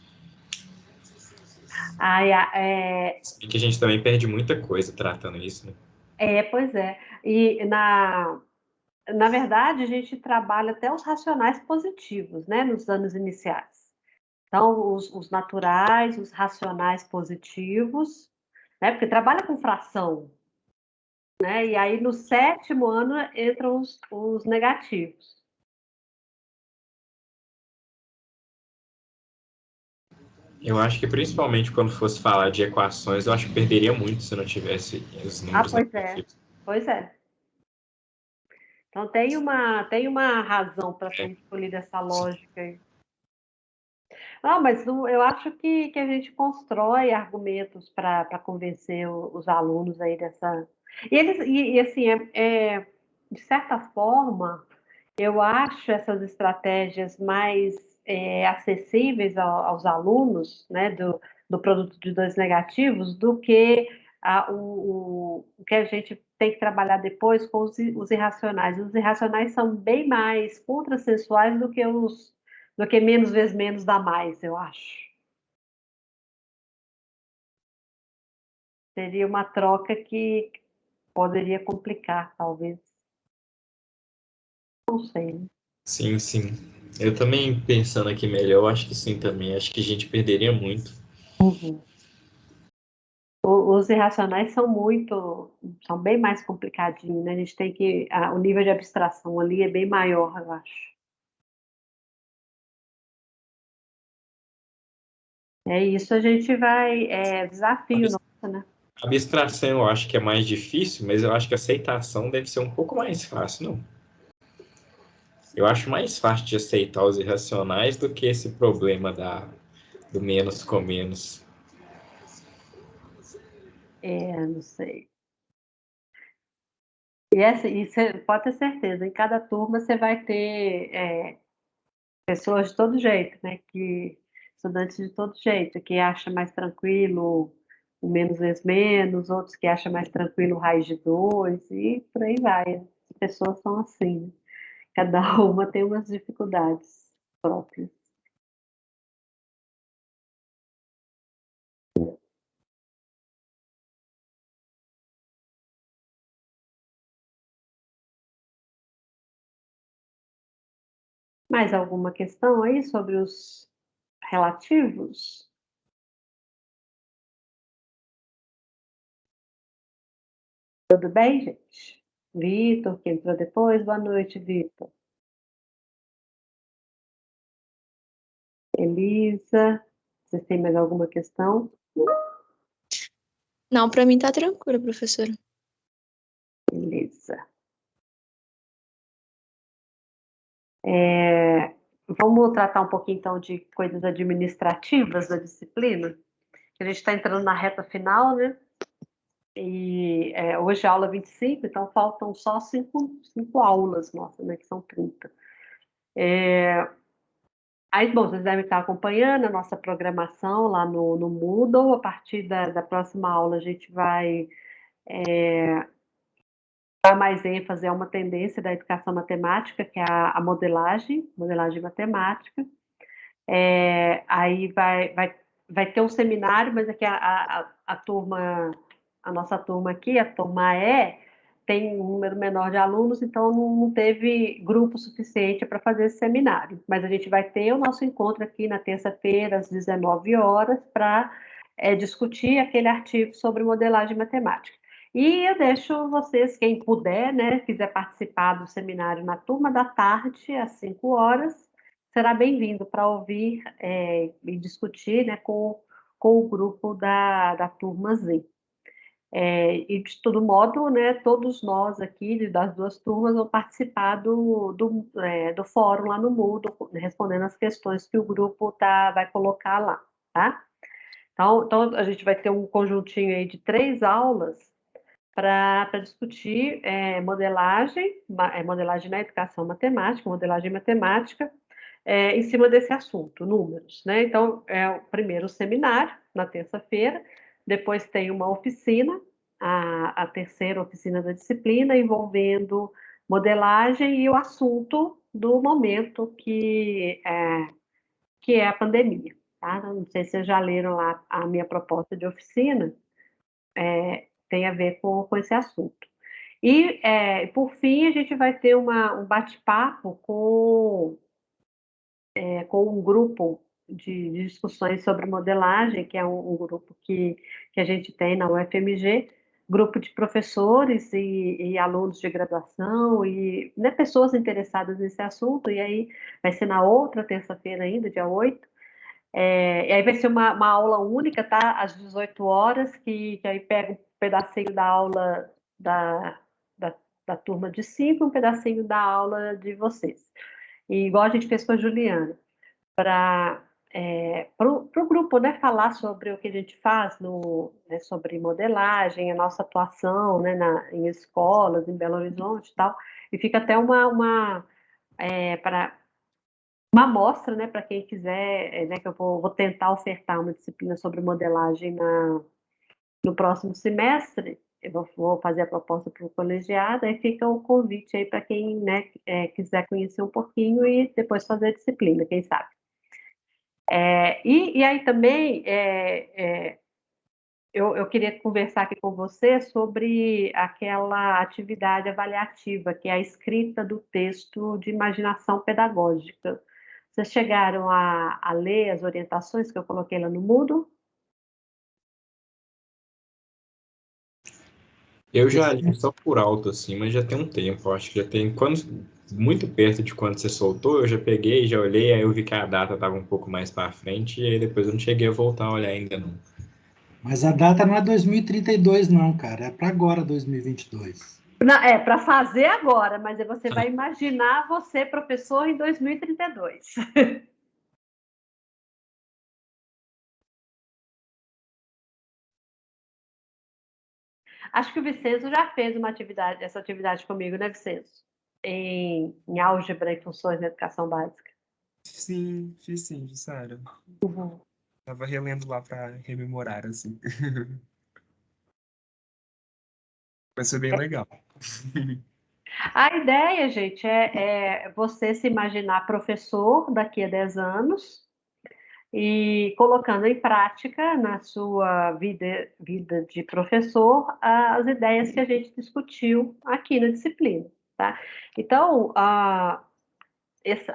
E que a gente também perde muita coisa tratando isso, né? Pois é. E na verdade, a gente trabalha até os racionais positivos, né, nos anos iniciais. Então, os naturais, os racionais positivos, né, porque trabalha com fração, né, e aí no sétimo ano entram os negativos. Eu acho que principalmente quando fosse falar de equações, eu acho que perderia muito se não tivesse os números Pois é, negativos. pois é. Então tem uma razão para ter escolhido essa lógica aí. Mas eu acho que a gente constrói argumentos para convencer os alunos aí dessa. E assim, de certa forma, eu acho essas estratégias mais acessíveis aos alunos, né, do produto de dois negativos, do que o que a gente tem que trabalhar depois com os irracionais. Os irracionais são bem mais contrassensuais do que menos vezes menos dá mais, eu acho. Seria uma troca que poderia complicar, talvez. Não sei, né? Sim, sim. Eu também, pensando aqui melhor, eu acho que sim também. Acho que a gente perderia muito. Uhum. Os irracionais são bem mais complicadinhos, né? A gente tem o nível de abstração ali é bem maior, eu acho. É isso, a gente vai, desafio diferença, né? A abstração eu acho que é mais difícil, mas eu acho que a aceitação deve ser um pouco mais fácil, não? Eu acho mais fácil de aceitar os irracionais do que esse problema do menos com menos. Não sei. E você pode ter certeza, em cada turma você vai ter pessoas de todo jeito, né? Estudantes de todo jeito, que acha mais tranquilo o menos vezes menos, outros que acham mais tranquilo o raiz de 2, e por aí vai. As pessoas são assim, né? Cada uma tem umas dificuldades próprias. Mais alguma questão aí sobre os relativos? Tudo bem, gente? Vitor, que entrou depois. Boa noite, Vitor. Elisa, vocês têm mais alguma questão? Não, para mim tá tranquilo, professora. Beleza. Vamos tratar um pouquinho, então, de coisas administrativas da disciplina. A gente está entrando na reta final, né? E hoje é a aula 25, então faltam só cinco aulas nossas, né? Que são 30. Aí, bom, vocês devem estar acompanhando a nossa programação lá no Moodle. A partir da próxima aula, a gente vai dar mais ênfase a uma tendência da educação matemática, que é a modelagem matemática. Aí vai ter um seminário, mas aqui a turma, a nossa turma aqui, a turma tem um número menor de alunos, então não teve grupo suficiente para fazer esse seminário. Mas a gente vai ter o nosso encontro aqui na terça-feira, às 19 horas, para discutir aquele artigo sobre modelagem matemática. E eu deixo vocês, quem puder, né, quiser participar do seminário na turma da tarde, às 5 horas, será bem-vindo para ouvir e discutir, né, com o grupo da turma Z. E de todo modo, né, todos nós aqui das duas turmas vão participar do fórum lá no Moodle, respondendo as questões que o grupo vai colocar lá, tá? Então a gente vai ter um conjuntinho aí de 3 aulas para discutir modelagem na educação matemática, modelagem matemática, em cima desse assunto, números, né? Então, o primeiro seminário, na terça-feira, depois tem uma oficina, a terceira oficina da disciplina, envolvendo modelagem e o assunto do momento, que é a pandemia, tá? Não sei se vocês já leram lá a minha proposta de oficina, tem a ver com esse assunto. E, por fim, a gente vai ter um bate-papo com um grupo de discussões sobre modelagem, que é um grupo que a gente tem na UFMG, grupo de professores e alunos de graduação e, né, pessoas interessadas nesse assunto, e aí vai ser na outra terça-feira ainda, dia 8, e aí vai ser uma aula única, tá? Às 18 horas, que aí pega um pedacinho da aula da turma de 5, um pedacinho da aula de vocês. E igual a gente fez com a Juliana, para o grupo, né, falar sobre o que a gente faz sobre modelagem, a nossa atuação, né, em escolas, em Belo Horizonte e tal, e fica até uma amostra, né, para quem quiser, né, que eu vou tentar ofertar uma disciplina sobre modelagem no próximo semestre. Eu vou fazer a proposta para o colegiado, aí fica o convite aí para quem, né, quiser conhecer um pouquinho e depois fazer a disciplina, quem sabe. E aí também eu queria conversar aqui com você sobre aquela atividade avaliativa, que é a escrita do texto de imaginação pedagógica. Vocês chegaram a ler as orientações que eu coloquei lá no Moodle? Eu já li só por alto, assim, mas já tem um tempo. Eu acho que já tem, muito perto de quando você soltou, eu já peguei, já olhei, aí eu vi que a data estava um pouco mais para frente, e aí depois eu não cheguei a voltar a olhar ainda não. Mas a data não é 2032, não, cara. É para agora, 2022. É para fazer agora, mas você vai imaginar você, professor, em 2032. Acho que o Vicenzo já fez essa atividade comigo, né, Vicenzo? Em álgebra e funções na educação básica. Sim, fiz sim, Jussara. Tava relendo lá para rememorar, assim. Mas foi bem legal. A ideia, gente, é você se imaginar professor daqui a 10 anos e colocando em prática na sua vida de professor as ideias que a gente discutiu aqui na disciplina, tá? Então, a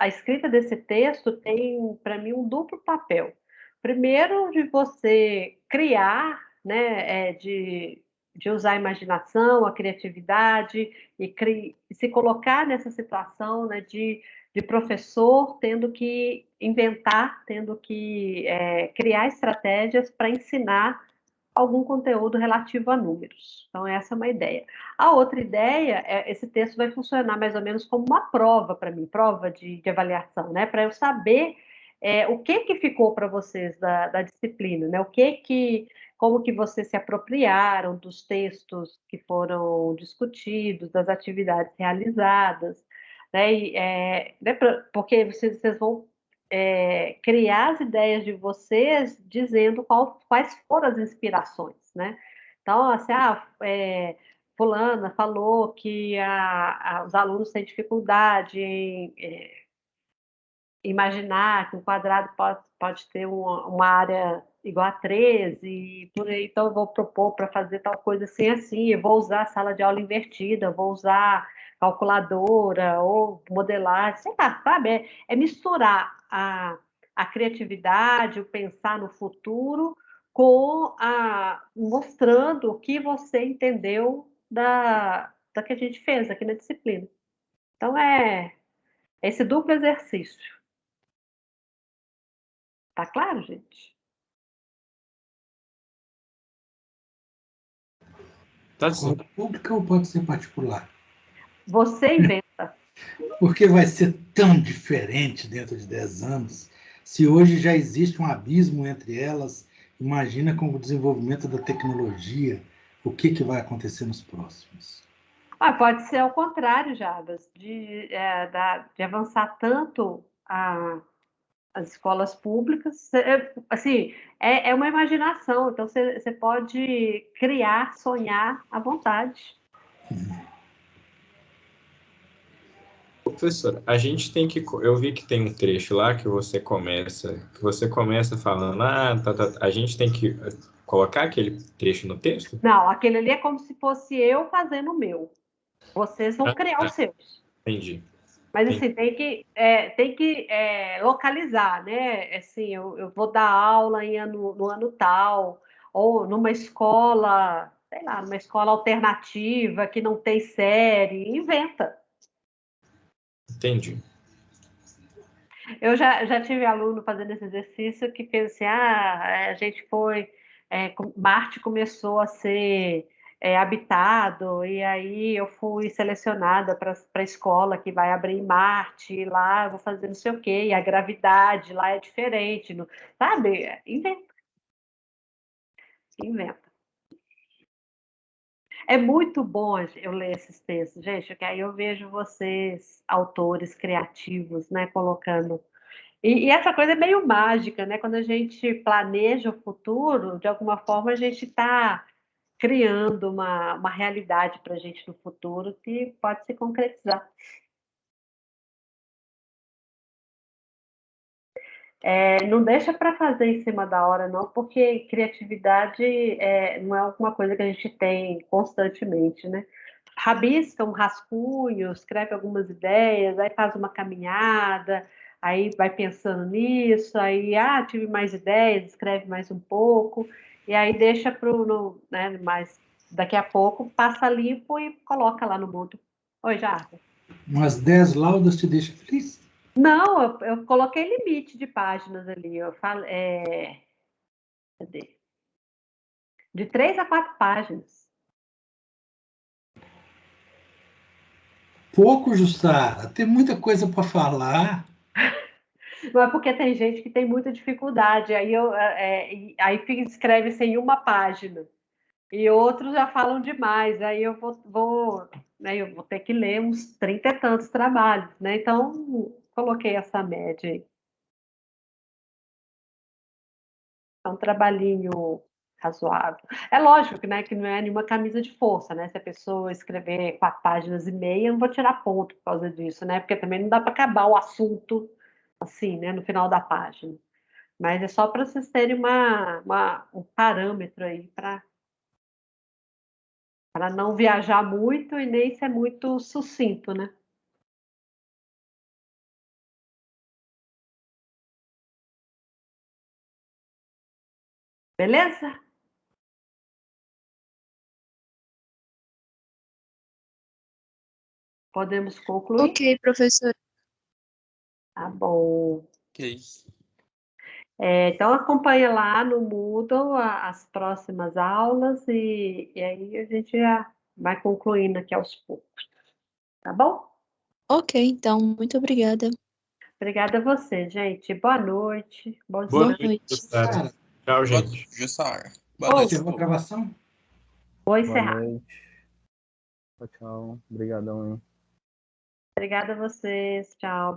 escrita desse texto tem, para mim, um duplo papel. Primeiro, de você criar, né, de usar a imaginação, a criatividade e se colocar nessa situação, né, de professor tendo que inventar, tendo que criar estratégias para ensinar algum conteúdo relativo a números. Então, essa é uma ideia. A outra ideia esse texto vai funcionar mais ou menos como uma prova para mim, prova de avaliação, né? Para eu saber o que ficou para vocês da disciplina, né? Como que vocês se apropriaram dos textos que foram discutidos, das atividades realizadas, né? Porque vocês vão criar as ideias de vocês dizendo quais foram as inspirações, né? Então, assim, fulana falou que os alunos têm dificuldade em imaginar que um quadrado pode ter uma área igual a 13, e por aí, então eu vou propor para fazer tal coisa assim, assim, eu vou usar sala de aula invertida, vou usar calculadora ou modelar, sei lá, sabe? É misturar a criatividade, o pensar no futuro, mostrando o que você entendeu da que a gente fez aqui na disciplina. Então, esse duplo exercício. Tá claro, gente? Tá Escola sim. pública ou pode ser particular? Você inventa. Porque vai ser tão diferente dentro de 10 anos. Se hoje já existe um abismo entre elas, imagina com o desenvolvimento da tecnologia, o que vai acontecer nos próximos. Pode ser ao contrário, Jabas, de avançar tanto as escolas públicas. Assim, é uma imaginação, então você pode criar, sonhar à vontade. Professor, a gente tem que. Eu vi que tem um trecho lá que você começa falando, a gente tem que colocar aquele trecho no texto? Não, aquele ali é como se fosse eu fazendo o meu. Vocês vão criar os seus. Entendi. Mas assim, tem que localizar, né? Assim, eu vou dar aula no ano tal, ou numa escola, sei lá, numa escola alternativa que não tem série, inventa. Entendi. Eu já tive aluno fazendo esse exercício que fez assim, a gente foi, Marte começou a ser habitado, e aí eu fui selecionada para a escola que vai abrir em Marte, e lá eu vou fazer não sei o quê, e a gravidade lá é diferente, sabe? Inventa, inventa. É muito bom eu ler esses textos, gente, porque aí eu vejo vocês, autores criativos, né, colocando. E essa coisa é meio mágica, né? Quando a gente planeja o futuro, de alguma forma a gente está criando uma realidade para a gente no futuro que pode se concretizar. Não deixa para fazer em cima da hora, não, porque criatividade não é alguma coisa que a gente tem constantemente, né? Rabisca um rascunho, escreve algumas ideias, aí faz uma caminhada, aí vai pensando nisso, aí tive mais ideias, escreve mais um pouco, e aí deixa para o, né, mais daqui a pouco passa limpo e coloca lá no Moodle. Oi, Jardim. Umas 10 laudas te deixam feliz? Não, eu coloquei limite de páginas ali. Eu falei, cadê? De 3 a 4 páginas. Pouco, Jussara. Tem muita coisa para falar. Não é porque tem gente que tem muita dificuldade, aí escreve-se em uma página. E outros já falam demais, aí né, eu vou ter que ler uns 30 e tantos trabalhos, né? Então, coloquei essa média aí. É um trabalhinho razoável. É lógico que, né, que não é nenhuma camisa de força, né? Se a pessoa escrever 4 páginas e meia, eu não vou tirar ponto por causa disso, né? Porque também não dá para acabar o assunto assim, né, no final da página. Mas é só para vocês terem um parâmetro aí para não viajar muito e nem ser muito sucinto, né? Beleza? Podemos concluir? Ok, professor. Tá bom. Ok. Então, acompanha lá no Moodle as próximas aulas e aí a gente já vai concluindo aqui aos poucos. Tá bom? Ok, então, muito obrigada. Obrigada a você, gente. Boa noite. Bom Boa Boa descanso. noite, noite. Sara. Cara, Tchau, Boa gente. noite, Jussara. Boa Ô, noite. encerrou a gravação? vou Boa encerrar. noite. Tchau, tchau. Obrigadão, hein? Obrigada a vocês. Tchau.